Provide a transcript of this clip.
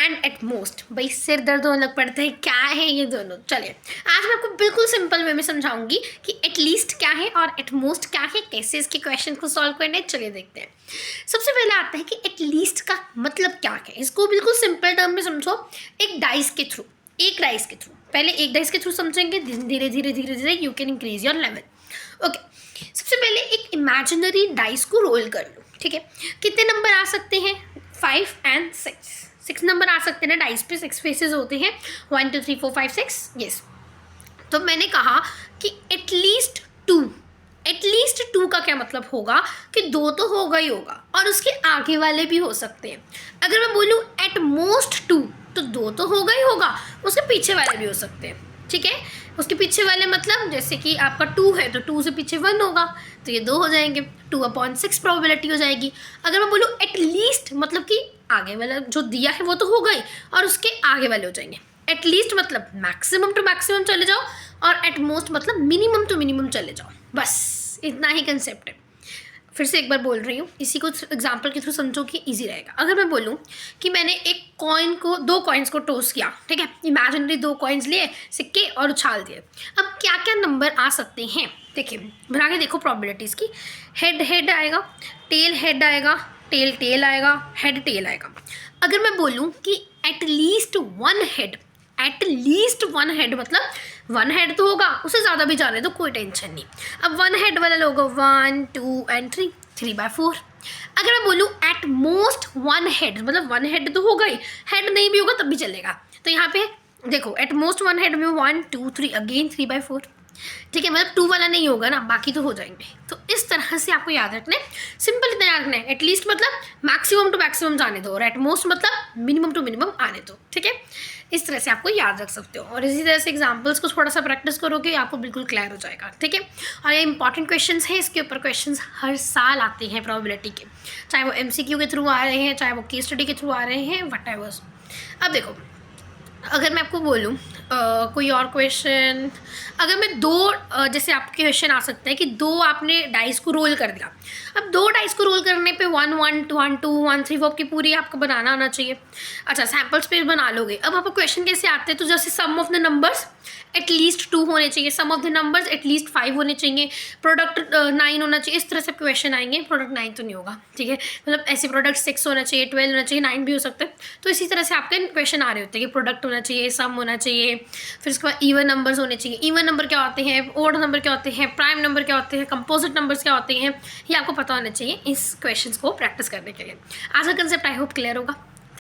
And at most. भाई सिर दर्द होने लग पड़ता है, क्या है ये दोनों। चलिए आज मैं आपको बिल्कुल सिंपल वे में समझाऊंगी कि एटलीस्ट क्या है और एट मोस्ट क्या है, कैसे इसके क्वेश्चन को सॉल्व करना है। चलिए देखते हैं। सबसे पहले आता है कि एटलीस्ट का मतलब क्या है। इसको बिल्कुल सिंपल टर्म में समझो, एक डाइस के थ्रू पहले एक डाइस के थ्रू समझेंगे, धीरे धीरे धीरे धीरे you can increase your level. Okay, सबसे पहले एक इमेजिनरी डाइस को रोल कर लो। ठीक है, कितने नंबर आ सकते हैं? 5 and 6 नंबर आ सकते हैं ना डाइस पे। 6 फेसेस होते हैं, 1 2 3 4 5 6। यस, तो मैंने कहा कि एटलीस्ट 2 का क्या मतलब होगा कि 2 तो होगा ही होगा और उसके आगे वाले भी हो सकते हैं। अगर मैं बोलूँ एट मोस्ट 2 तो 2 तो होगा ही होगा, उसके पीछे वाले भी हो सकते हैं। ठीक है, उसके पीछे वाले मतलब जैसे कि आपका 2 है तो 2 से पीछे 1 होगा तो ये 2 हो जाएंगे, 2/6 प्रोबेबिलिटी हो जाएगी। अगर मैं बोलूँ एटलीस्ट मतलब कि आगे वाला जो दिया है वो तो होगा ही और उसके आगे वाले हो जाएंगे। एटलीस्ट मतलब मैक्सिमम टू मैक्सिमम चले जाओ और एट मोस्ट मतलब मिनिमम टू मिनिमम चले जाओ, बस इतना ही कंसेप्ट है। फिर से एक बार बोल रही हूँ, इसी को एग्जाम्पल के थ्रू समझो कि ईजी रहेगा। अगर मैं बोलूँ कि मैंने दो कॉइन्स को टॉस किया, ठीक है, इमेजिनरी 2 कॉइन्स लिए, सिक्के, और उछाल दिए। अब क्या क्या नंबर आ सकते हैं देखिए, बना के देखो प्रोबेबिलिटीज़ की। हेड आएगा, टेल हेड आएगा, टेल आएगा, हेड टेल आएगा। अगर मैं बोलूँ कि एटलीस्ट वन हेड मतलब 1 हेड तो होगा, उससे ज़्यादा भी जाने तो कोई टेंशन नहीं। अब 1 हेड वाला लोग 1 2 and 3/4। अगर मैं बोलूँ एट मोस्ट 1 हेड मतलब 1 हेड तो होगा ही, हेड नहीं भी होगा तब भी चलेगा। तो यहाँ पे देखो एट मोस्ट 1 हेड में 1 2 3 अगेन 3/4। ठीक है, मतलब 2 वाला नहीं होगा ना, बाकी तो हो जाएंगे। तो इस तरह से आपको याद रखना है, सिंपल इतना याद रखना है। एटलीस्ट मतलब मैक्सिमम टू मैक्सिमम जाने दो और एट मोस्ट मतलब मिनिमम टू मिनिमम आने दो। ठीक है, इस तरह से आपको याद रख सकते हो और इसी तरह से एग्जाम्पल्स को थोड़ा सा प्रैक्टिस करोगे, आपको बिल्कुल क्लियर हो जाएगा। ठीक है, और ये इंपॉर्टेंट क्वेश्चंस हैं, इसके ऊपर क्वेश्चंस हर साल आते हैं प्रोबेबिलिटी के, चाहे वो MCQ के थ्रू आ रहे हैं, चाहे वो केस स्टडी के थ्रू आ रहे हैं, वट एवर। अब देखो, अगर मैं आपको बोलूँ कोई और क्वेश्चन, अगर मैं 2 जैसे आपके क्वेश्चन आ सकते हैं कि 2 आपने डाइस को रोल कर दिया। अब 2 डाइस को रोल करने पे 1 1 1 2 1 3 4 की पूरी आपको बनाना आना चाहिए। अच्छा, सैम्पल स्पेस बना लोगे। अब आपको क्वेश्चन कैसे आते हैं, तो जैसे सम ऑफ द नंबर्स एटलीस्ट 2 होने चाहिए, सम ऑफ द नंबर्स एटलीस्ट 5 होने चाहिए, प्रोडक्ट 9 होना चाहिए। इस तरह से क्वेश्चन आएंगे। प्रोडक्ट 9 तो नहीं होगा, ठीक है, मतलब ऐसे प्रोडक्ट 6 होना चाहिए, 12 होना चाहिए, 9 भी हो सकते हैं। तो इसी तरह से आपके क्वेश्चन आ रहे होते हैं कि प्रोडक्ट होना चाहिए, सम होना चाहिए, फिर उसके बाद इवन नंबर्स होने चाहिए। इवन नंबर क्या होते हैं, ओड नंबर क्या होते हैं, प्राइम नंबर क्या होते हैं, कंपोजिट नंबर्स क्या होते हैं, ये आपको पता होना चाहिए इस क्वेश्चन को प्रैक्टिस करने के लिए। आज का कंसेप्ट आई होप क्लियर होगा।